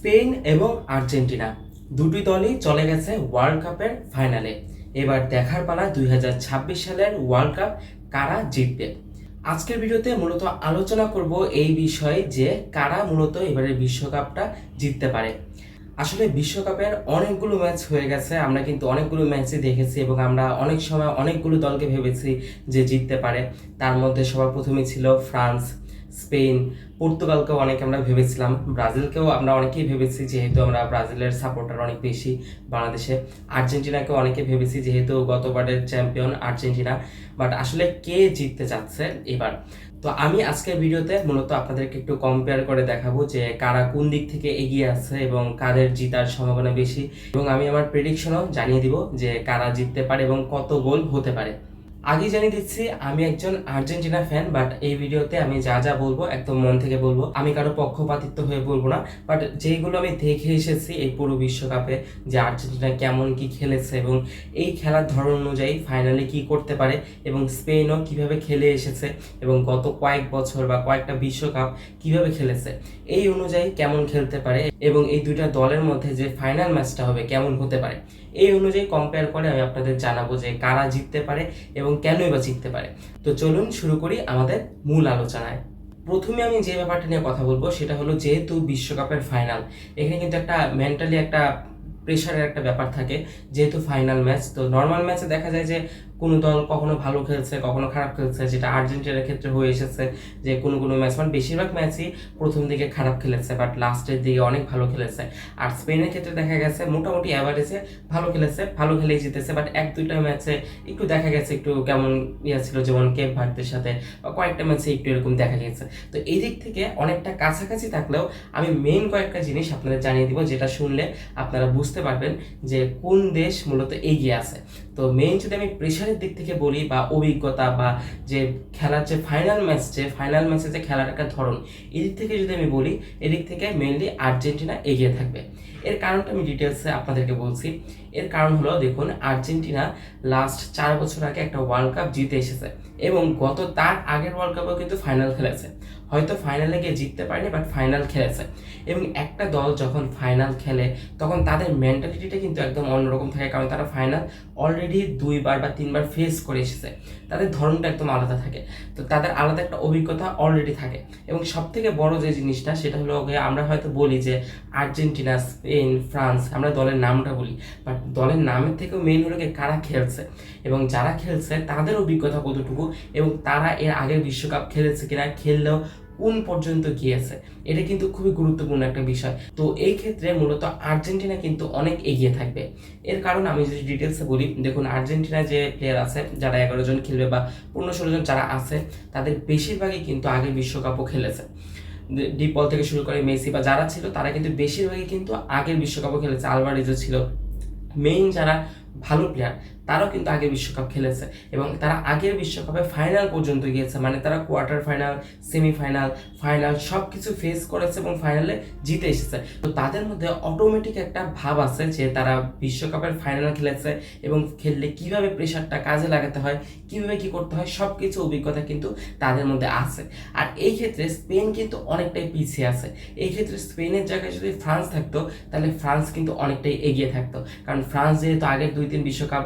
Spain এবং Argentina দুটি দলই চলে গেছে ওয়ার্ল্ড কাপের ফাইনালে। এবার দেখার পালা 2026 সালের ওয়ার্ল্ড কাপ কারা জিতবে। আজকের ভিডিওতে মূলত আলোচনা করব এই বিষয়ে যে কারা মূলত এবারের বিশ্বকাপটা জিততে পারে। আসলে বিশ্বকাপের অনেকগুলো ম্যাচ হয়ে গেছে, আমরা কিন্তু অনেকগুলো ম্যাচই দেখেছি এবং আমরা অনেক সময় অনেকগুলো দলকে ভেবেছি যে জিততে পারে। তার মধ্যে সবার প্রথমেই ছিল ফ্রান্স, স্পেন, পর্তুগালকেও অনেকে আমরা ভেবেছিলাম, ব্রাজিলকেও আমরা অনেকেই ভেবেছি যেহেতু আমরা ব্রাজিলের সাপোর্টার অনেক বেশি বাংলাদেশে। আর্জেন্টিনাকেও অনেকে ভেবেছি যেহেতু গতবারের চ্যাম্পিয়ন আর্জেন্টিনা। বাট আসলে কে জিততে যাচ্ছে এবার, তো আমি আজকের ভিডিওতে মূলত আপনাদেরকে একটু কম্পেয়ার করে দেখাবো যে কারা কোন দিক থেকে এগিয়ে আছে এবং কাদের জিতার সম্ভাবনা বেশি, এবং আমি আমার প্রেডিকশনও জানিয়ে দিব যে কারা জিততে পারে এবং কত গোল হতে পারে। আগে জানিয়ে দিচ্ছি আমি একজন আর্জেন্টিনা ফ্যান, বাট এই ভিডিওতে আমি যা যা বলবো একদম মন থেকে বলবো, আমি কারো পক্ষপাতিত্ব হয়ে বলবো না। বাট যেগুলো আমি দেখে এসেছি এই পুরো বিশ্বকাপে যে আর্জেন্টিনা কেমন কি খেলেছে এবং এই খেলার ধরন অনুযায়ী ফাইনালে কি করতে পারে, এবং স্পেনও কিভাবে খেলে এসেছে এবং গত কয়েক বছর বা কয়েকটা বিশ্বকাপ কিভাবে খেলেছে, এই অনুযায়ী কেমন খেলতে পারে এবং এই দুইটা দলের মধ্যে যে ফাইনাল ম্যাচটা হবে কেমন হতে পারে, এই অনুযায়ী কম্পেয়ার করে আমি আপনাদের জানাবো যে কারা জিততে পারে এবং কেনই বা জিততে পারে। তো চলুন শুরু করি আমাদের মূল আলোচনায়। প্রথমে আমি যে ব্যাপারটা নিয়ে কথা বলবো সেটা হলো যেহেতু বিশ্বকাপের ফাইনাল, এখানে কিন্তু একটা মেন্টালি একটা প্রেশারের একটা ব্যাপার থাকে। যেহেতু ফাইনাল ম্যাচ, তো নর্মাল ম্যাচে দেখা যায় যে কোনো দল কখনো ভালো খেলছে কখনো খারাপ খেলছে, যেটা আর্জেন্টিনার ক্ষেত্রে হয়ে এসেছে যে কোনো কোনো ম্যাচ মানে বেশিরভাগ ম্যাচই প্রথম দিকে খারাপ খেলেছে বাট লাস্টের দিকে অনেক ভালো খেলেছে। আর স্পেনের ক্ষেত্রে দেখা গেছে মোটামুটি অ্যাভারেজে ভালো খেলেছে, ভালো খেলেই জিতেছে, বাট এক দুইটা ম্যাচে একটু দেখা গেছে একটু কেমন ছিল, যেমন কেপ ভার্দের সাথে বা কয়েকটা ম্যাচে একটু এরকম দেখা গেছে। তো এই দিক থেকে অনেকটা কাছাকাছি থাকলেও আমি মেইন কয়েকটা জিনিস আপনাদের জানিয়ে দিব যেটা শুনলে আপনারা বুঝতে পারবেন যে কোন দেশ মূলত এগিয়ে আছে। তো মেইন যদি আমি প্রেশারের দিক থেকে বলি বা অভিজ্ঞতা বা যে খেলার যে ফাইনাল ম্যাচে যে খেলার একটা ধরন, এদিক থেকে যদি আমি বলি, এদিক থেকে মেইনলি আর্জেন্টিনা এগিয়ে থাকবে। এর কারণটা আমি ডিটেলসে আপনাদেরকে বলছি। এর কারণ হলো দেখুন, আর্জেন্টিনা লাস্ট 4 বছর আগে একটা ওয়ার্ল্ড কাপ জিতে এসেছে এবং গত তার আগের ওয়ার্ল্ড কাপেও কিন্তু ফাইনাল খেলেছে। হয়তো ফাইনালে গিয়ে জিততে পারেনি বাট ফাইনাল খেলেছে। এবং একটা দল যখন ফাইনাল খেলে তখন তাদের মেন্টালিটিটা কিন্তু একদম অন্যরকম থাকে, কারণ তারা ফাইনাল অলরেডি 2বার বা 3বার ফেস করে এসেছে। তাদের ধরনটা একদম আলাদা থাকে, তো তাদের আলাদা একটা অভিজ্ঞতা অলরেডি থাকে। এবং সব থেকে বড় যে জিনিসটা সেটা হলো আমরা হয়তো বলি যে আর্জেন্টিনা, স্পেন, ফ্রান্স, আমরা দলের নামটা বলি, বাট দলের নামের থেকেও মেইন হলো কারা খেলছে এবং যারা খেলছে তাদের অভিজ্ঞতা কতটুকু এবং তারা এর আগের বিশ্বকাপ খেলেছে কিনা, খেললেও কোন পর্যন্ত গিয়েছে, এটা কিন্তু খুবই গুরুত্বপূর্ণ একটা বিষয়। তো এই ক্ষেত্রে মূলত আর্জেন্টিনা কিন্তু অনেক এগিয়ে থাকবে। এর কারণ আমি যদি ডিটেলসে বলি, দেখুন আর্জেন্টিনায় যে প্লেয়ার আছে যারা 11 জন খেলবে বা 15-16 জন যারা আছে, তাদের বেশিরভাগই কিন্তু আগের বিশ্বকাপও খেলেছে। ডিপল থেকে শুরু করে মেসি বা যারা ছিল তারা কিন্তু বেশিরভাগই কিন্তু আগের বিশ্বকাপও খেলেছে। আলভারেজও ছিল। মেইন যারা ভালো প্লেয়ার তারাও কিন্তু আগের বিশ্বকাপ খেলেছে এবং তারা আগের বিশ্বকাপে ফাইনাল পর্যন্ত গিয়েছে, মানে তারা কোয়ার্টার ফাইনাল, সেমিফাইনাল, ফাইনাল সব কিছু ফেস করেছে এবং ফাইনালে জিতে এসেছে। তো তাদের মধ্যে অটোমেটিক একটা ভাব আছে যে তারা বিশ্বকাপের ফাইনাল খেলেছে এবং খেললে কিভাবে প্রেশারটা কাজে লাগাতে হয়, কিভাবে কি করতে হয়, সব কিছু অভিজ্ঞতা কিন্তু তাদের মধ্যে আছে। আর এই ক্ষেত্রে স্পেন কিন্তু অনেকটাই পিছিয়ে আছে। এই ক্ষেত্রে স্পেনের জায়গায় যদি ফ্রান্স থাকতো তাহলে ফ্রান্স কিন্তু অনেকটাই এগিয়ে থাকতো, কারণ ফ্রান্স যেহেতু আগের 2-3 বিশ্বকাপ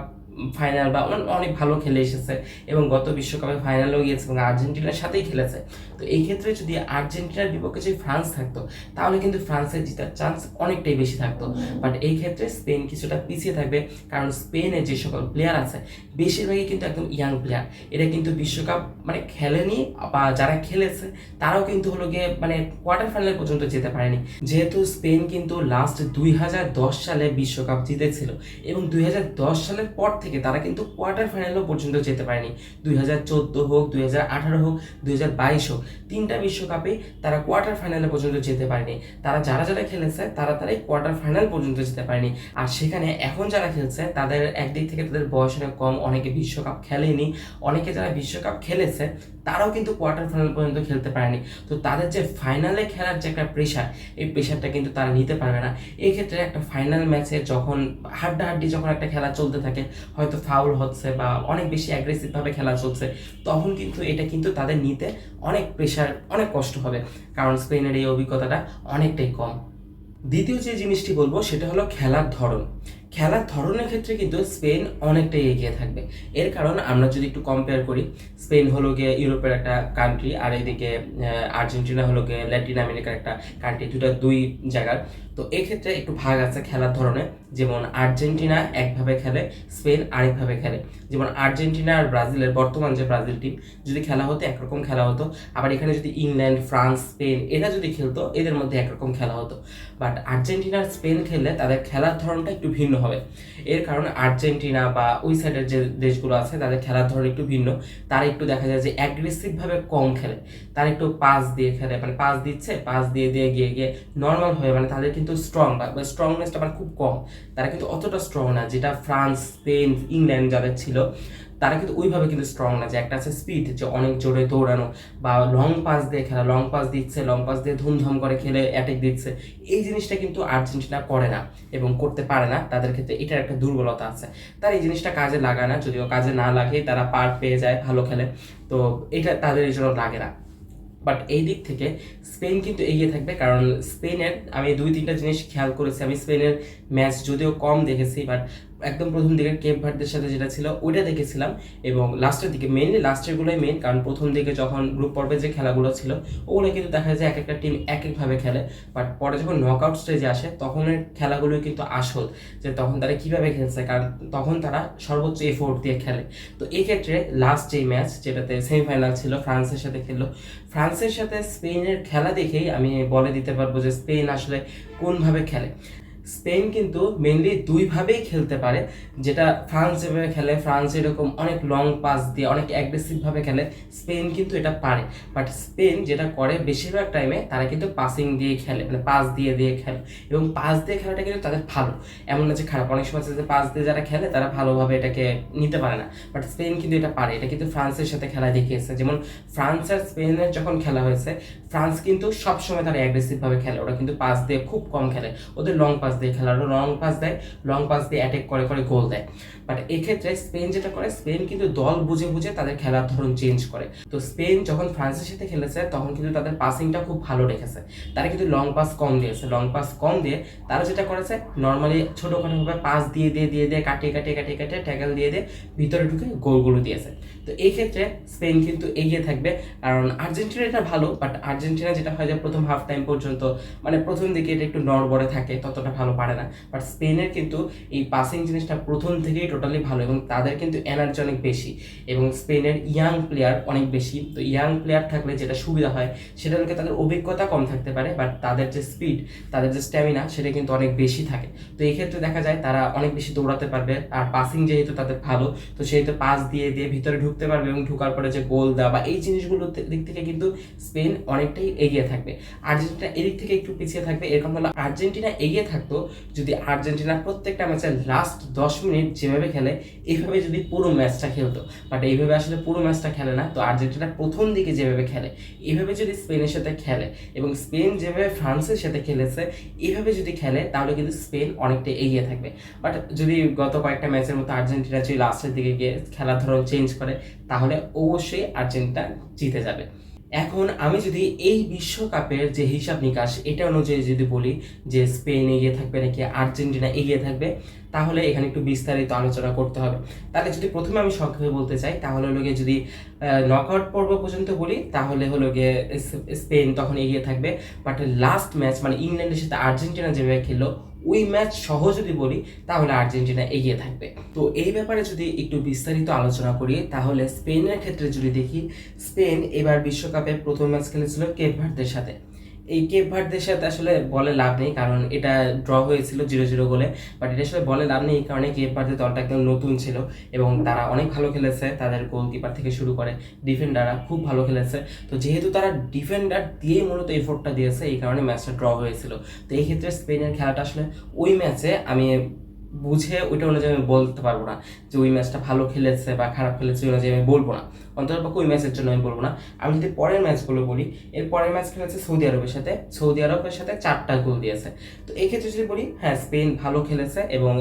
ফাইনাল বা অনেক ভালো খেলে এসেছে এবং গত বিশ্বকাপে ফাইনালেও গিয়েছে এবং আর্জেন্টিনার সাথেই খেলেছে। তো এই ক্ষেত্রে যদি আর্জেন্টিনার বিপক্ষে যদি ফ্রান্স থাকতো তাহলে কিন্তু ফ্রান্সের জেতার চান্স অনেকটাই বেশি থাকতো। বাট এই ক্ষেত্রে স্পেন কিছুটা পিছিয়ে থাকবে, কারণ স্পেনে যে সকল প্লেয়ার আছে বেশিরভাগই কিন্তু একদম ইয়াং প্লেয়ার। এটা কিন্তু বিশ্বকাপ মানে খেলেনি বা যারা খেলেছে তারাও কিন্তু হলো গিয়ে মানে কোয়ার্টার ফাইনাল পর্যন্ত যেতে পারেনি। যেহেতু স্পেন কিন্তু লাস্ট 2010 সালে বিশ্বকাপ জিতেছিল এবং 2010 সালের পর থেকে তারা কিন্তু কোয়ার্টার ফাইনালও পর্যন্ত যেতে পারেনি। 2014 হোক, 2018 হোক, 2022 হোক, 3টা বিশ্বকাপে তারা কোয়ার্টার ফাইনালে পর্যন্ত যেতে পারেনি। তারা যারা যারা খেলেছে তারাই কোয়ার্টার ফাইনাল পর্যন্ত যেতে পারেনি। আর সেখানে এখন যারা খেলছে তাদের একদিক থেকে তাদের বয়স অনেক কম, অনেকে বিশ্বকাপ খেলেনি, অনেকে যারা বিশ্বকাপ খেলেছে তারাও কিন্তু কোয়ার্টার ফাইনাল পর্যন্ত খেলতে পারেনি। তো তাদের যে ফাইনালে খেলার যে একটা প্রেশার, এই প্রেশারটা কিন্তু তারা নিতে পারবে না। এই ক্ষেত্রে একটা ফাইনাল ম্যাচে যখন হাড্ডাহাড্ডি যখন একটা খেলা চলতে থাকে, হয়তো ফাউল হচ্ছে বা অনেক বেশি অ্যাগ্রেসিভভাবে খেলা চলছে, তখন কিন্তু এটা কিন্তু তাদের নিতে অনেক প্রেশার, অনেক কষ্ট হবে, কারণ স্পেনের এই অভিজ্ঞতাটা অনেকটাই কম। দ্বিতীয় যে জিনিসটি বলবো সেটা হলো খেলার ধরন। খেলার ধরনের ক্ষেত্রে কিন্তু স্পেন অনেকটাই এগিয়ে থাকবে। এর কারণ আমরা যদি একটু কম্পেয়ার করি, স্পেন হলো গিয়ে ইউরোপের একটা কান্ট্রি, আর এদিকে আর্জেন্টিনা হলো গিয়ে ল্যাটিন আমেরিকার একটা কান্ট্রি, দুই জায়গার। তো এক্ষেত্রে একটু ভাগ আছে খেলার ধরনে। যেমন আর্জেন্টিনা একভাবে খেলে, স্পেন আরেকভাবে খেলে। যেমন আর্জেন্টিনা আর ব্রাজিলের বর্তমান যে ব্রাজিল টিম, যদি খেলা হতো একরকম খেলা হতো। আবার এখানে যদি ইংল্যান্ড, ফ্রান্স, স্পেন এরা যদি খেলতো, এদের মধ্যে একরকম খেলা হতো। বাট আর্জেন্টিনা আর স্পেন খেললে তাদের খেলার ধরনটা একটু ভিন্ন হবে। এর কারণ আর্জেন্টিনা বা ওই সাইডের যে দেশগুলো আছে তাদের খেলার ধরন একটু ভিন্ন। তারা একটু দেখা যায় যে অ্যাগ্রেসিভভাবে কম খেলে। তারা একটু পাস দিয়ে খেলে, মানে পাস দিচ্ছে, পাস দিয়ে দিয়ে গিয়ে গিয়ে নর্মাল হয়ে, মানে তাদের কিন্তু স্ট্রং বা স্ট্রংনেসটা মানে খুব কম। তারা কিন্তু অতটা স্ট্রং না, যেটা ফ্রান্স, স্পেন, ইংল্যান্ড যাদের ছিল তারা কিন্তু ওইভাবে কিন্তু স্ট্রং না। যে একটা আছে স্পিড, যে অনেক জোরে দৌড়ানো বা লং পাস দিয়ে খেলা, লং পাস দিচ্ছে, লং পাস দিয়ে ধুমধাম করে খেলে অ্যাটাক দিচ্ছে, এই জিনিসটা কিন্তু আর্জেন্টিনা করে না এবং করতে পারে না। তাদের ক্ষেত্রে এটার একটা দুর্বলতা আছে, তারা এই জিনিসটা কাজে লাগায় না। যদিও কাজে না লাগে তারা পার পেয়ে যায়, ভালো খেলে, তো এটা তাদের এই জন্য লাগে না। বাট এই দিক থেকে স্পেন কিন্তু এগিয়ে থাকবে, কারণ স্পেনের আমি 2-3টা জিনিস খেয়াল করেছি। আমি স্পেনের ম্যাচ যদিও কম দেখেছি, বাট একদম প্রথম দিকে কেপ ভার্দের সাথে যেটা ছিল ওইটা দেখেছিলাম, এবং লাস্টের দিকে, মেইনলি লাস্টেরগুলোই মেইন। কারণ প্রথম দিকে যখন গ্রুপ পর্বে যে খেলাগুলো ছিল ওগুলো কিন্তু দেখা যায় এক একটা টিম এক একভাবে খেলে, বাট পরে যখন নকআউট স্টেজে আসে তখনের খেলাগুলোই কিন্তু আসল, যে তখন তারা কীভাবে খেলছে, কারণ তখন তারা সর্বোচ্চ এফোর্ট দিয়ে খেলে। তো এই ক্ষেত্রে লাস্ট যেই ম্যাচ, যেটাতে সেমিফাইনাল ছিল, ফ্রান্সের সাথে খেললো, ফ্রান্সের সাথে স্পেনের খেলা দেখেই আমি বলে দিতে পারবো যে স্পেন আসলে কোনভাবে খেলে। স্পেন কিন্তু মেনলি দুইভাবেই খেলতে পারে। যেটা ফ্রান্স যেভাবে খেলে, ফ্রান্স এরকম অনেক লং পাস দিয়ে অনেক অ্যাগ্রেসিভভাবে খেলে, স্পেন কিন্তু এটা পারে। বাট স্পেন যেটা করে বেশিরভাগ টাইমে তারা কিন্তু পাসিং দিয়ে খেলে, মানে পাস দিয়ে দিয়ে খেলে, এবং পাস দিয়ে খেলাটা কিন্তু তাদের ভালো, এমন না যে খারাপ। অনেক সময় যে পাস দিয়ে যারা খেলে তারা ভালোভাবে এটাকে নিতে পারে না, বাট স্পেন কিন্তু এটা পারে। এটা কিন্তু ফ্রান্সের সাথে খেলা দেখিয়েছে। যেমন ফ্রান্স আর স্পেনের যখন খেলা হয়েছে, ফ্রান্স কিন্তু সবসময় তারা অ্যাগ্রেসিভভাবে খেলে, ওরা কিন্তু পাস দিয়ে খুব কম খেলে, ওদের লং পাস দিয়ে খেলা, লং পাস দেয়, লং পাস দিয়ে অ্যাটাক করে করে গোল দেয়। বাট এক্ষেত্রে স্পেন যেটা করে, স্পেন কিন্তু দল বুঝে বুঝে তাদের খেলার ধরন চেঞ্জ করে। তো স্পেন যখন ফ্রান্সের সাথে খেলেছে তখন কিন্তু তাদের পাসিংটা খুব ভালো রেখেছে, তারা কিন্তু লং পাস কম দিয়েছে। লং পাস কম দিয়ে তারা যেটা করেছে, নর্মালি ছোটোখাটোভাবে পাস দিয়ে দিয়ে দিয়ে দিয়ে কাটিয়ে কাটিয়ে কাটিয়ে কাটিয়ে ট্যাকল দিয়ে দিয়ে ভিতরে ঢুকে গোলগুলো দিয়েছে। তো এই ক্ষেত্রে স্পেন কিন্তু এগিয়ে থাকবে, কারণ আর্জেন্টিনা এটা ভালো, বাট আর্জেন্টিনা যেটা হয় যে প্রথম হাফ টাইম পর্যন্ত, মানে প্রথম দিকে এটা একটু নড়বড়ে থাকে, ততটা ভালো পারে না। বাট স্পেনের কিন্তু এই পাসিং জিনিসটা প্রথম থেকেই টোটালি ভালো, এবং তাদের কিন্তু এনার্জি অনেক বেশি, এবং স্পেনের ইয়াং প্লেয়ার অনেক বেশি। তো ইয়াং প্লেয়ার থাকলে যেটা সুবিধা হয় সেটা হলো তাদের অভিজ্ঞতা কম থাকতে পারে, বাট তাদের যে স্পিড, তাদের যে স্ট্যামিনা, সেটা কিন্তু অনেক বেশি থাকে। তো এই ক্ষেত্রে দেখা যায় তারা অনেক বেশি দৌড়াতে পারবে, আর পাসিং যেহেতু তাদের ভালো, তো সেহেতু পাস দিয়ে দিয়ে ভিতরে ঢুকতে পারবে, এবং ঢুকার পরে যে গোল দেওয়া বা এই জিনিসগুলোর দিক থেকে কিন্তু স্পেন অনেকটাই এগিয়ে থাকবে। আর্জেন্টিনা এদিক থেকে একটু পিছিয়ে থাকবে। এরকম হলো আর্জেন্টিনা এগিয়ে থাকতো যদি আর্জেন্টিনা প্রত্যেকটা ম্যাচের লাস্ট 10 মিনিট যেভাবে খেলে এইভাবে যদি পুরো ম্যাচটা খেলতো, বাট এইভাবে আসলে পুরো ম্যাচটা খেলে না। তো আর্জেন্টিনা প্রথম দিকে যেভাবে খেলে এইভাবে যদি স্পেনের সাথে খেলে, এবং স্পেন যেভাবে ফ্রান্সের সাথে খেলেছে এইভাবে যদি খেলে, তাহলে কিন্তু স্পেন অনেকটা এগিয়ে থাকবে। বাট যদি গত কয়েকটা ম্যাচের মতো আর্জেন্টিনা যদি লাস্টের দিকে গিয়ে খেলার ধরন চেঞ্জ করে, তাহলে অবশ্যই আর্জেন্টিনা জিতে যাবে। এখন আমি যদি এই বিশ্বকাপের যে হিসাব নিকাশ এটা অনুযায়ী যদি বলি যে স্পেন এগিয়ে থাকবে নাকি আর্জেন্টিনা এগিয়ে থাকবে, তাহলে এখানে একটু বিস্তারিত আলোচনা করতে হবে। তাহলে যদি প্রথমে আমি সংক্ষেপে বলতে চাই, তাহলে হলো গিয়ে যদি নকআউট পর্ব পর্যন্ত বলি, তাহলে হলো গিয়ে স্পেন তখন এগিয়ে থাকবে। বাট লাস্ট ম্যাচ, মানে ইংল্যান্ডের সাথে আর্জেন্টিনা যেভাবে খেললো, ওই ম্যাচ সহ যদি বলি, তাহলে আর্জেন্টিনা এগিয়ে থাকবে। তো এই ব্যাপারে যদি একটু বিস্তারিত আলোচনা করি, তাহলে স্পেনের ক্ষেত্রে যদি দেখি, স্পেন এবার বিশ্বকাপে প্রথম ম্যাচ খেলেছিল কেপ ভার্দের সাথে। এই কেপ ভার্দের সাথে আসলে বলে লাভ নেই, কারণ এটা ড্র হয়েছিল 0-0 গোলে। বাট এটা আসলে বলে লাভ নেই, এই কারণে কেপ ভার্দের দলটা একদম নতুন ছিল এবং তারা অনেক ভালো খেলেছে। তাদের গোলকিপার থেকে শুরু করে ডিফেন্ডাররা খুব ভালো খেলেছে। তো যেহেতু তারা ডিফেন্ডার দিয়ে মূলত এফোর্টটা দিয়েছে, এই কারণে ম্যাচটা ড্র হয়েছিল। তো এই ক্ষেত্রে স্পেনের খেলাটা আসলে ওই ম্যাচে আমি বুঝে ওইটা অনুযায়ী আমি বলতে পারবো না যে ওই ম্যাচটা ভালো খেলেছে বা খারাপ খেলেছে ওই অনুযায়ী আমি বলবো না, অন্ততপক্ষে ওই ম্যাচের জন্য আমি বলবো না। আমি যদি পরের ম্যাচগুলো বলি, এর পরের ম্যাচ খেলেছে সৌদি আরবের সাথে, সৌদি আরবের সাথে 4টা গোল দিয়েছে। তো এই ক্ষেত্রে যদি বলি, হ্যাঁ স্পেন ভালো খেলেছে এবং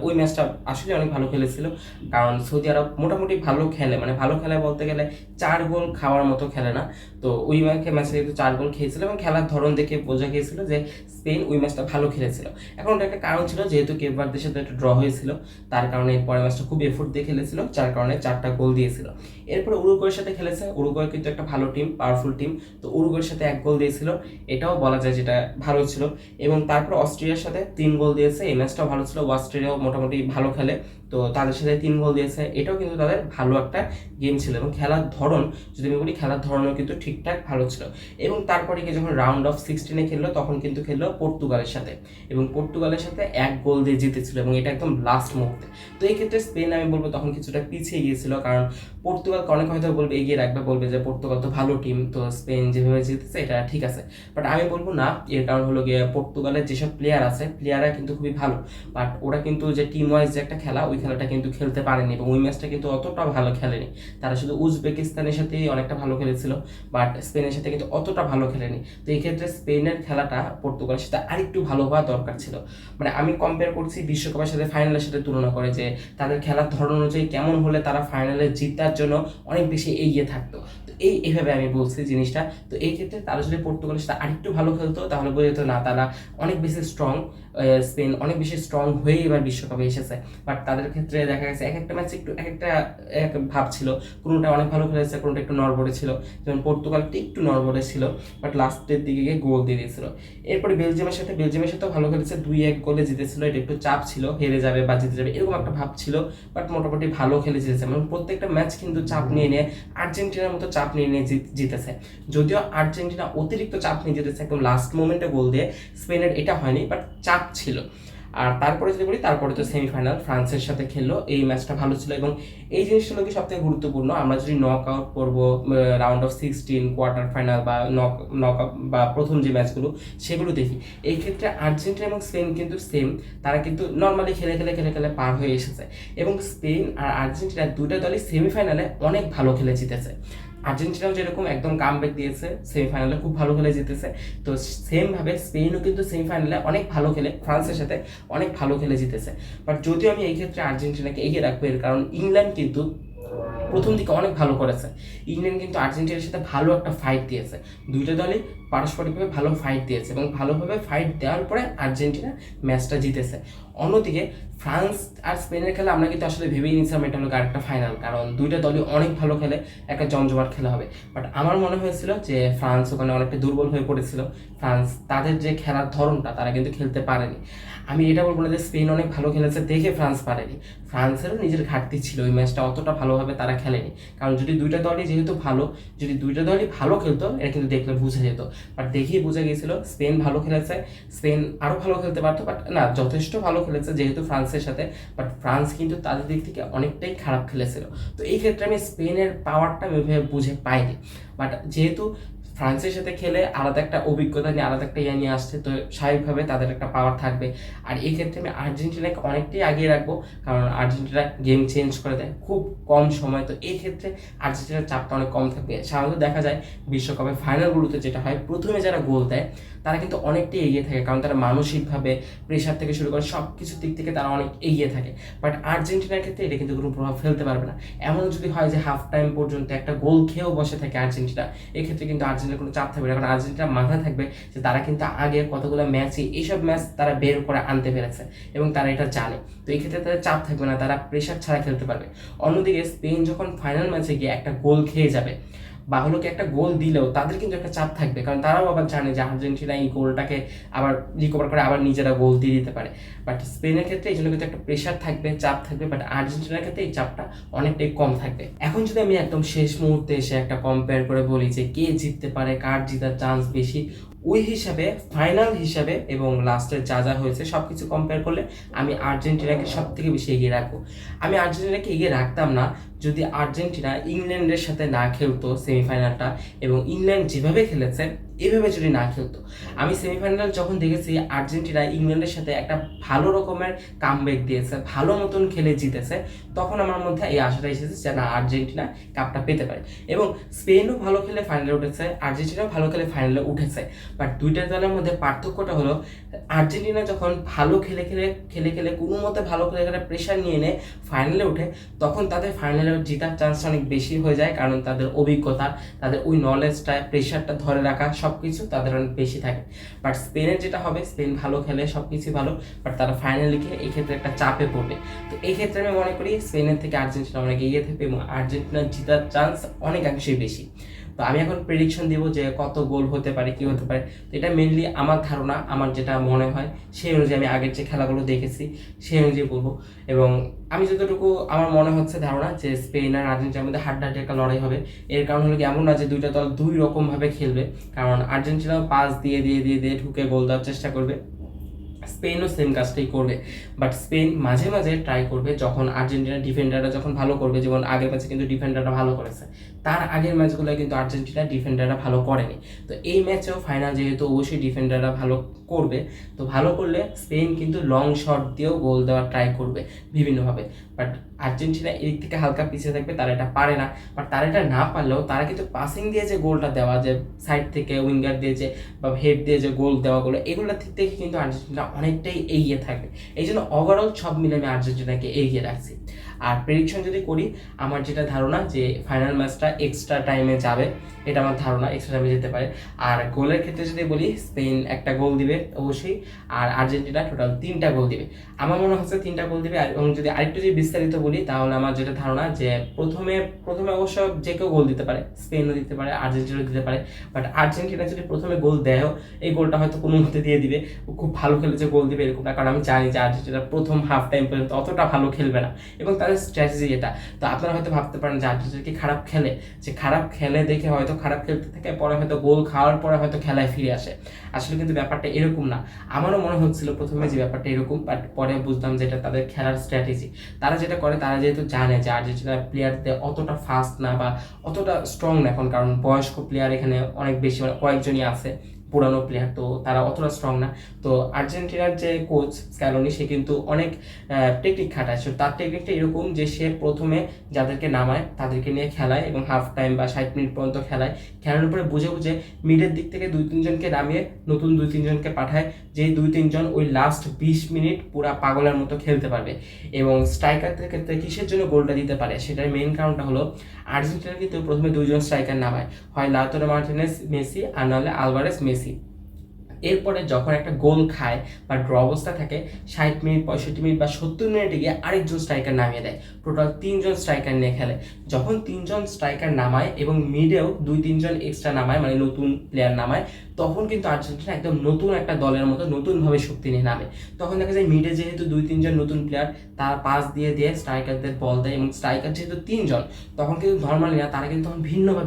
ওই ম্যাচটা আসলে অনেক ভালো খেলেছিল, কারণ সৌদি আরব মোটামুটি ভালো খেলে, মানে ভালো খেলে বলতে গেলে 4 গোল খাওয়ার মতো খেলে না। তো ওই ম্যাচে যেহেতু 4 গোল খেয়েছিল এবং খেলার ধরন দেখে বোঝা গিয়েছিল যে স্পেন ওই ম্যাচটা ভালো খেলেছিল। এখন ওটা একটা কারণ ছিল, যেহেতু কেপ ভার্দের সাথে একটা ড্র হয়েছিল, তার কারণে পরের ম্যাচটা খুব এফোর্ট দিয়ে খেলেছিল, যার কারণে 4টা গোল দিয়েছিল। এরপরে উরুগুয়ের সাথে খেলেছে, উরুগুয়ে কিন্তু একটা ভালো টিম, পাওয়ারফুল টিম, তো উরুগুয়ের সাথে 1 গোল দিয়েছিল, এটাও বলা যায় যেটা ভালো ছিল। এবং তারপর অস্ট্রেলিয়ার সাথে 3 গোল দিয়েছে, এই ম্যাচটাও ভালো ছিল, অস্ট্রেলিয়াও মোটামুটি ভালো খেলে, তো তাদের সাথে 3 গোল দিয়েছে, এটাও কিন্তু তাদের ভালো একটা গেম ছিল। এবং খেলার ধরন যদি আমি বলি, খেলার ধরনও কিন্তু ঠিকঠাক ভালো ছিল। এবং তারপরে কি যখন রাউন্ড অফ 16-এ খেললো, তখন কিন্তু খেললো পর্তুগালের সাথে, এবং পর্তুগালের সাথে 1 গোল দিয়ে জিতেছিল, এবং এটা একদম লাস্ট মুহূর্তে। তো এই ক্ষেত্রে স্পেন আমি বলবো তখন কিছুটা পিছিয়ে গিয়েছিল, কারণ পর্তুগালকে অনেক হয়তো বলবে এগিয়ে রাখবে, বলবে যে পর্তুগাল তো ভালো টিম, তো স্পেন যেভাবে জিতেছে এটা ঠিক আছে। বাট আমি বলবো না, এর কারণ হলো গিয়ে পর্তুগালের যেসব প্লেয়ার আছে, প্লেয়াররা কিন্তু খুবই ভালো, বাট ওরা কিন্তু যে টিম ওয়াইজ যে একটা খেলা, ওই খেলাটা কিন্তু খেলতে পারেনি, এবং ওই ম্যাচটা কিন্তু অতটা ভালো খেলেনি। তারা শুধু উজবেকিস্তানের সাথেই অনেকটা ভালো খেলেছিল, বাট স্পেনের সাথে কিন্তু অতটা ভালো খেলেনি। তো এই ক্ষেত্রে স্পেনের খেলাটা পর্তুগালের সাথে আরেকটু ভালো হওয়া দরকার ছিল। মানে আমি কম্পেয়ার করছি বিশ্বকাপের সাথে, ফাইনালের সাথে তুলনা করে, যে তাদের খেলার ধরন অনুযায়ী কেমন হলে তারা ফাইনালে জিতার জন্য অনেক বেশি এগিয়ে থাকতো। তো এইভাবে আমি বলছি জিনিসটা। তো এই ক্ষেত্রে তারা যদি পর্তুগালের সাথে আরেকটু ভালো খেলতো, তাহলে বোঝা যেত না তারা অনেক বেশি স্ট্রং, স্পেন অনেক বেশি স্ট্রং হয়ে এবার বিশ্বকাপে এসেছে। বাট তাদের ক্ষেত্রে দেখা গেছে এক একটা ম্যাচ একটু এক একটা এক ভাব ছিল, কোনোটা অনেক ভালো খেলেছে, কোনোটা একটু নড়বড়ে ছিল, যেমন পর্তুগালটি একটু নড়বড়ে ছিল, বাট লাস্টের দিকে গিয়ে গোল দিয়ে দিয়েছিল। এরপরে বেলজিয়ামের সাথেও ভালো খেলেছে, 2-1 গোলে জিতেছিল, এটা একটু চাপ ছিল, হেরে যাবে বা জিতে যাবে এরকম একটা ভাব ছিল, বাট মোটামুটি ভালো খেলে জিতেছে। মানে প্রত্যেকটা ম্যাচ কিন্তু চাপ নিয়ে নিয়ে, আর্জেন্টিনার মতো চাপ নিয়ে নিয়ে জিতেছে। যদিও আর্জেন্টিনা অতিরিক্ত চাপ নিয়ে জিতেছে, একদম লাস্ট মোমেন্টে গোল দিয়ে, স্পেনের এটা হয়নি, বাট চাপ ছিল। আর তারপরে যদি বলি, তারপরে তো সেমিফাইনাল ফ্রান্সের সাথে খেললো, এই ম্যাচটা ভালো ছিল। এবং এই জিনিসটা হলো কি সবথেকে গুরুত্বপূর্ণ, আমরা যদি নক আউট করবো, রাউন্ড অফ 16, কোয়ার্টার ফাইনাল বা নক বা প্রথম যে ম্যাচগুলো সেগুলো দেখি, এই ক্ষেত্রে আর্জেন্টিনা এবং স্পেন কিন্তু সেম, তারা কিন্তু নর্মালি খেলে খেলে খেলে খেলে পার হয়ে এসেছে। এবং স্পেন আর আর্জেন্টিনা দুটো দলই সেমিফাইনালে অনেক ভালো খেলে জিতেছে। আর্জেন্টিনাও যেরকম একদম কামব্যাক দিয়েছে, সেমিফাইনালে খুব ভালো খেলে জিতেছে, তো সেমভাবে স্পেনও কিন্তু সেমিফাইনালে অনেক ভালো খেলে ফ্রান্সের সাথে অনেক ভালো খেলে জিতেছে। বাট যদিও আমি এই ক্ষেত্রে আর্জেন্টিনাকে এগিয়ে রাখবো, এর কারণ ইংল্যান্ড কিন্তু প্রথম দিকে অনেক ভালো করেছে। ইংল্যান্ড কিন্তু আর্জেন্টিনার সাথে ভালো একটা ফাইট দিয়েছে, দুইটা দলই পারস্পরিকভাবে ভালো ফাইট দিয়েছে, এবং ভালোভাবে ফাইট দেওয়ার পরে আর্জেন্টিনা ম্যাচটা জিতেছে। অন্যদিকে ফ্রান্স আর স্পেনের খেলা আমরা কিন্তু আসলে ভেবেই নিয়েছিলাম এটা হলো আরেকটা ফাইনাল, কারণ দুইটা দলই অনেক ভালো খেলে, একটা জমজমাট খেলা হবে। বাট আমার মনে হয়েছিল যে ফ্রান্স ওখানে অনেকটা দুর্বল হয়ে পড়েছিল, ফ্রান্স তাদের যে খেলার ধরনটা তারা কিন্তু খেলতে পারেনি। আমি এটা বলবো না যে স্পেন অনেক ভালো খেলেছে দেখে ফ্রান্স পারেনি, ফ্রান্সেরও নিজের ঘাটতি ছিল, ওই ম্যাচটা অতটা ভালোভাবে তারা খেলেনি। কারণ যদি দুইটা দলই যেহেতু ভালো, যদি দুইটা দলই ভালো খেলতো, এটা কিন্তু দেখলে বোঝা যেত। বাট দেখিয়ে বোঝা গিয়েছিল স্পেন ভালো খেলেছে, স্পেন আরও ভালো খেলতে পারতো, বাট না, যথেষ্ট ভালো খেলেছে যেহেতু ফ্রান্সের সাথে, বাট ফ্রান্স কিন্তু তাদের দিক থেকে অনেকটাই খারাপ খেলেছিল। তো এই ক্ষেত্রে আমি স্পেনের পাওয়ারটা আমি ওইভাবে বুঝে পাইনি। বাট যেহেতু ফ্রান্সের সাথে খেলে আলাদা একটা অভিজ্ঞতা নিয়ে, আলাদা একটা নিয়ে আসছে, তো স্বাভাবিকভাবে তাদের একটা পাওয়ার থাকবে। আর এই ক্ষেত্রে আমি আর্জেন্টিনাকে অনেকটাই আগিয়ে রাখবো, কারণ আর্জেন্টিনা গেম চেঞ্জ করে দেয় খুব কম সময়, তো এই ক্ষেত্রে আর্জেন্টিনার চাপটা অনেক কম থাকবে। সাধারণত দেখা যায় বিশ্বকাপের ফাইনালগুলোতে যেটা হয়, প্রথমে যারা গোল দেয় তারা কিন্তু অনেকটাই এগিয়ে থাকে, কারণ তারা মানসিকভাবে প্রেশার থেকে শুরু করে সব কিছুর দিক থেকে তারা অনেক এগিয়ে থাকে। বাট আর্জেন্টিনার ক্ষেত্রে এটা কিন্তু কোনো প্রভাব ফেলতে পারবে না। এমন যদি হয় যে হাফ টাইম পর্যন্ত একটা গোল খেয়েও বসে থাকে আর্জেন্টিনা, এক্ষেত্রে কিন্তু আর্জেন্টিনার কোনো চাপ থাকবে না, কারণ আর্জেন্টিনা মাথায় থাকবে যে তারা কিন্তু আগে কতগুলো ম্যাচই এইসব ম্যাচ তারা বের করে আনতে পেরেছে, এবং তারা এটা জানে। তো এই ক্ষেত্রে তাদের চাপ থাকবে না, তারা প্রেশার ছাড়া খেলতে পারবে। অন্যদিকে স্পেন যখন ফাইনাল ম্যাচে গিয়ে একটা গোল খেয়ে যাবে, বা হলো কি একটা গোল দিলেও তাদের কিন্তু একটা চাপ থাকবে, কারণ তারাও আবার জানে যে আর্জেন্টিনা এই গোলটাকে আবার রিকভার করে আবার নিজেরা গোল দিয়ে দিতে পারে। বাট স্পেনের ক্ষেত্রে এই জন্য কিন্তু একটা প্রেশার থাকবে, চাপ থাকবে, বাট আর্জেন্টিনার ক্ষেত্রে এই চাপটা অনেকটাই কম থাকবে। এখন যদি আমি একদম শেষ মুহূর্তে এসে একটা কম্পেয়ার করে বলি যে কে জিততে পারে, কার জেতার চান্স বেশি, ওই হিসাবে ফাইনাল হিসাবে এবং লাস্টের যা যা হয়েছে সব কিছু কম্পেয়ার করলে আমি আর্জেন্টিনাকে সব থেকে বেশি এগিয়ে রাখবো। আমি আর্জেন্টিনাকে এগিয়ে রাখতাম না যদি আর্জেন্টিনা ইংল্যান্ডের সাথে না খেলতো সেমিফাইনালটা, এবং ইংল্যান্ড যেভাবে খেলেছে এভাবে যদি না খেলতো। আমি সেমিফাইনাল যখন দেখেছি আর্জেন্টিনা ইংল্যান্ডের সাথে একটা ভালো রকমের কামব্যাক দিয়েছে, ভালো মতন খেলে জিতেছে, তখন আমার মধ্যে এই আশাটা এসেছে যে না, আর্জেন্টিনা কাপটা পেতে পারে। এবং স্পেনও ভালো খেলে ফাইনালে উঠেছে, আর্জেন্টিনাও ভালো খেলে ফাইনালে উঠেছে। বাট দুইটা দলের মধ্যে পার্থক্যটা হলো আর্জেন্টিনা যখন ভালো খেলে খেলে খেলে খেলে কোনো মতে ভালো খেলে খেলে প্রেশার নিয়ে এনে ফাইনালে ওঠে, তখন তাদের ফাইনালে জেতার চান্সটা অনেক বেশি হয়ে যায়, কারণ তাদের অভিজ্ঞতা, তাদের ওই নলেজটা, প্রেশারটা ধরে রাখা সব কিছু তাদের অনেক বেশি থাকে। বাট স্পেনের যেটা হবে, স্পেন ভালো খেলে, সব কিছুই ভালো, বাট তারা ফাইনালে গিয়ে এই ক্ষেত্রে একটা চাপে পড়বে। তো এই ক্ষেত্রে আমি মনে করি স্পেনের থেকে আর্জেন্টিনা অনেক এগিয়ে থাকবে এবং আর্জেন্টিনার জেতার চান্স অনেকাংশেই বেশি। তো আমি এখন প্রেডিকশন দিব যে কত গোল হতে পারে, কি হতে পারে। তো এটা মেনলি আমার ধারণা, আমার যেটা মনে হয় সেই অনুযায়ী, আমি আগের যে খেলাগুলো দেখেছি সেই অনুযায়ী বলবো। এবং আমি যতটুকু আমার মনে হচ্ছে ধারণা যে স্পেন আর আর্জেন্টিনার মধ্যে হাড্ডাহাড্ডি একটা লড়াই হবে। এর কারণ হলো কি, এমন না যে দুইটা দল দুই রকমভাবে খেলবে, কারণ আর্জেন্টিনাও পাস দিয়ে দিয়ে দিয়ে দিয়ে ঢুকে গোল দেওয়ার চেষ্টা করবে, স্পেনও সেম কাজটাই করবে। বাট স্পেন মাঝে মাঝে ট্রাই করবে যখন আর্জেন্টিনার ডিফেন্ডাররা যখন ভালো করবে, যেমন আগের ম্যাচে কিন্তু ডিফেন্ডাররা ভালো করেছে, তার আগের ম্যাচগুলো কিন্তু আর্জেন্টিনার ডিফেন্ডাররা ভালো করেনি। তো এই ম্যাচেও ফাইনাল যেহেতু অবশ্যই ডিফেন্ডাররা ভালো করবে, তো ভালো করলে স্পেন কিন্তু লং শট দিয়েও গোল দেওয়ার ট্রাই করবে বিভিন্নভাবে। বাট আর্জেন্টিনা এই থেকে হালকা পিছিয়ে থাকবে, তারা এটা পারে না। বাট তারা এটা না পারলেও তারা কিন্তু পাসিং দিয়ে যে গোলটা দেওয়া, যে সাইড থেকে উইঙ্গার দিয়ে যে বা হেড দিয়ে যে গোল দেওয়াগুলো, এগুলোর দিক থেকে কিন্তু আর্জেন্টিনা অনেকটাই এগিয়ে থাকবে। এই জন্য ওভারঅল সব মিলে আমি আর্জেন্টিনাকে এগিয়ে রাখছি। আর প্রেডিকশন যদি করি, আমার যেটা ধারণা যে ফাইনাল ম্যাচটা এক্সট্রা টাইমে যাবে, এটা আমার ধারণা, এক্সট্রা টাইমে যেতে পারে। আর গোলের ক্ষেত্রে যদি বলি, স্পেন একটা গোল দিবে অবশ্যই, আর আর্জেন্টিনা টোটাল 3টা গোল দিবে। আমার মনে হচ্ছে 3টা গোল দিবে। এবং যদি আরেকটু যদি বিস্তারিত বলি, তাহলে আমার যেটা ধারণা যে প্রথমে অবশ্য যে কেউ গোল দিতে পারে, স্পেনও দিতে পারে, আর্জেন্টিনাও দিতে পারে। বাট আর্জেন্টিনা যদি প্রথমে গোল দেয়ও, এই গোলটা হয়তো কোনো মতে দিয়ে দিবে, খুব ভালো খেলেছে গোল দিবে এরকম না, কারণ আমি জানি যে আর্জেন্টিনা প্রথম হাফ টাইম পর্যন্ত অতটা ভালো খেলবে না, এবং তাদের স্ট্র্যাটেজি এটা। তো আপনারা হয়তো ভাবতে পারেন যে আর্জেন্টিনা কি খারাপ খেলে, যে খারাপ খেলে দেখে হয়তো খারাপ খেলতে থাকে, পরে হয়তো গোল খাওয়ার পরে হয়তো খেলায় ফিরে আসে। আসলে কিন্তু ব্যাপারটা এরকম না। আমারও মনে হচ্ছিল প্রথমে যে ব্যাপারটা এরকম, বাট পরে বুঝলাম যে এটা তাদের খেলার স্ট্র্যাটেজি। তারা যেটা করে, তারা যেহেতু জানে যে আর্জেন্টিনার প্লেয়ারদের অতটা ফাস্ট না বা অতটা স্ট্রং না এখন, কারণ বয়স্ক প্লেয়ার এখানে অনেক বেশি, মানে কয়েকজনই আছে পুরানো প্লেয়ার, তো তারা অতটা স্ট্রং না। তো আর্জেন্টিনার যে কোচ স্ক্যালোনি, সে কিন্তু অনেক টেকনিক খাটায়। তার টেকনিকটা এরকম যে সে প্রথমে যাদেরকে নামায় তাদেরকে নিয়ে খেলায় এবং হাফ টাইম বা 60 মিনিট পর্যন্ত খেলায়। খেলানোর পরে বুঝে বুঝে মিডের দিক থেকে 2-3 জনকে নামিয়ে নতুন 2-3 জনকে পাঠায়, যে 2-3 জন ওই লাস্ট 20 মিনিট পুরা পাগলের মতো খেলতে পারবে। এবং স্ট্রাইকারদের ক্ষেত্রে কিসের জন্য গোলটা দিতে পারে, সেটার মেইন কারণটা হলো আর্জেন্টিনা কিন্তু প্রথমে 2জন স্ট্রাইকার নামায়, হয় লাউতারো মার্টিনেজ মেসি, আর নাহলে আলভারেজ মেসি। এরপরে যখন একটা গোল খায় বা ড্র অবস্থা থাকে, 60 মিনিট, 65 মিনিট বা 70 মিনিটে গিয়ে আরেকজন স্ট্রাইকার নামিয়ে দেয়, টোটাল 3জন স্ট্রাইকার নিয়ে খেলে। যখন 3জন স্ট্রাইকার নামায় এবং মিডেও 2-3 জন এক্সট্রা নামায়, মানে নতুন প্লেয়ার নামায়, তখন কিন্তু আর্জেন্টিনা একদম নতুন একটা দলের মতো নতুনভাবে শক্তি নিয়ে নামে। তখন দেখা যায় মিডে যেহেতু 2-3 জন নতুন প্লেয়ার, তারা পাস দিয়ে দিয়ে স্ট্রাইকারদের বল দেয়, এবং স্ট্রাইকার যেহেতু 3জন, তখন কিন্তু নর্মালি না, তারা কিন্তু তখন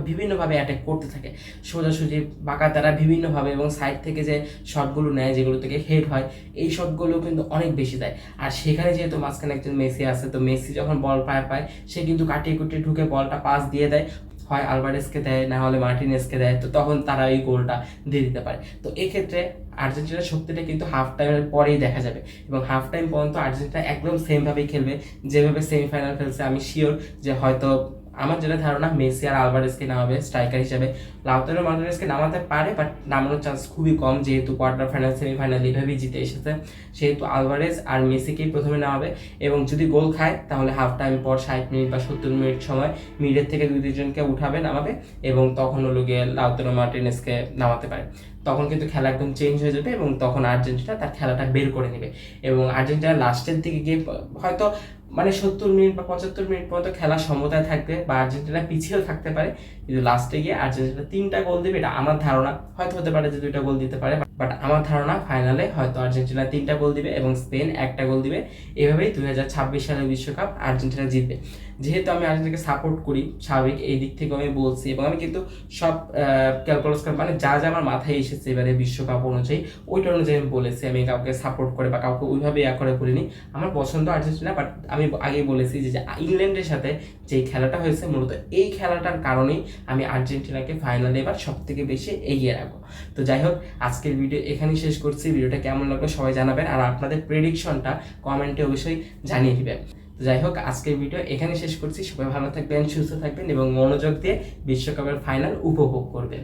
বিভিন্নভাবে অ্যাটাক করতে থাকে, সোজাসুজি বাঁকা তারা বিভিন্নভাবে, এবং সাইড থেকে যে শটগুলো নেয়, যেগুলো থেকে হেড হয়, এই শটগুলো কিন্তু অনেক বেশি দেয়। আর সেখানে যেহেতু মাঝখানে একজন মেসি আছে, তো মেসি যখন বল পায় সে কিন্তু কাটিয়ে কুটিয়ে ঢুকে বলটা পাস দিয়ে দেয়, হয় আলভারেজকে দেয়, না হলে মার্টিনেজকে দেয়, তো তখন তারা এই গোলটা দিয়ে দিতে পারে। তো এক্ষেত্রে আর্জেন্টিনার শক্তিটা কিন্তু হাফ টাইমের পরেই দেখা যাবে, এবং হাফ টাইম পর্যন্ত আর্জেন্টিনা একদম সেমভাবেই খেলবে যেভাবে সেমিফাইনাল খেলছে। আমি শিওর যে হয়তো, আমার যেটা ধারণা, মেসি আর আলভারেজকে নামাবে স্ট্রাইকার হিসেবে, লাউতারো মার্টিনেজকে নামাতে পারে, বাট নামানোর চান্স খুবই কম, যেহেতু কোয়ার্টার ফাইনাল সেমিফাইনাল এভাবেই জিতে এসেছে, সেহেতু আলভারেজ আর মেসিকেই প্রথমে নামাবে। এবং যদি গোল খায়, তাহলে হাফ টাইম পর 60 মিনিট বা 70 মিনিট সময় মিডের থেকে 2-3 জনকে নামাবে, এবং তখন হলো গিয়ে লাউতারো মার্টিনেজকে নামাতে পারে। তখন কিন্তু খেলা একদম চেঞ্জ হয়ে যাবে, এবং তখন আর্জেন্টিনা তার খেলাটা বের করে নেবে। এবং আর্জেন্টিনা লাস্টের দিকে গিয়ে হয়তো মানে 70 মিনিট বা 75 মিনিট পর্যন্ত খেলা সমতায় থাকবে, বা আর্জেন্টিনা পিছিয়েও থাকতে পারে, কিন্তু লাস্টে গিয়ে আর্জেন্টিনা 3টা গোল দেবে, এটা আমার ধারণা। হয়তো হতে পারে যে 2টা গোল দিতে পারে। বাট আমার ধারণা ফাইনালে হয়তো আর্জেন্টিনা 3টা গোল দিবে এবং স্পেন 1টা গোল দিবে। এভাবেই 2026 সালের বিশ্বকাপ আর্জেন্টিনা জিতবে। যেহেতু আমি আর্জেন্টিনাকে সাপোর্ট করি, স্বাভাবিক এই দিক থেকে আমি বলছি, এবং আমি কিন্তু সব ক্যালকুলাস করে মানে যা যা আমার মাথায় এসেছে এবারে বিশ্বকাপ অনুযায়ী ওইটা অনুযায়ী আমি বলেছি। আমি কাউকে সাপোর্ট করে বা কাউকে ওইভাবে করে বলিনি। আমার পছন্দ আর্জেন্টিনা, বাট আমি আগেই বলেছি যে ইংল্যান্ডের সাথে যে খেলাটা হয়েছে মূলত এই খেলাটার কারণেই আমি আর্জেন্টিনাকে ফাইনালে এবার সব থেকে বেশি এগিয়ে রাখবো। তো যাই হোক, আজকের ভিডিও এখানেই শেষ করছি। ভিডিওটা কেমন লাগলো সবাই জানাবেন, আর আপনাদের প্রেডিকশনটা কমেন্টে অবশ্যই জানিয়ে দিবেন। তো যাই হোক, আজকের ভিডিও এখানে শেষ করছি। সবাই ভালো থাকবেন, সুস্থ থাকবেন এবং মনোযোগ দিয়ে বিশ্বকাপের ফাইনাল উপভোগ করবেন।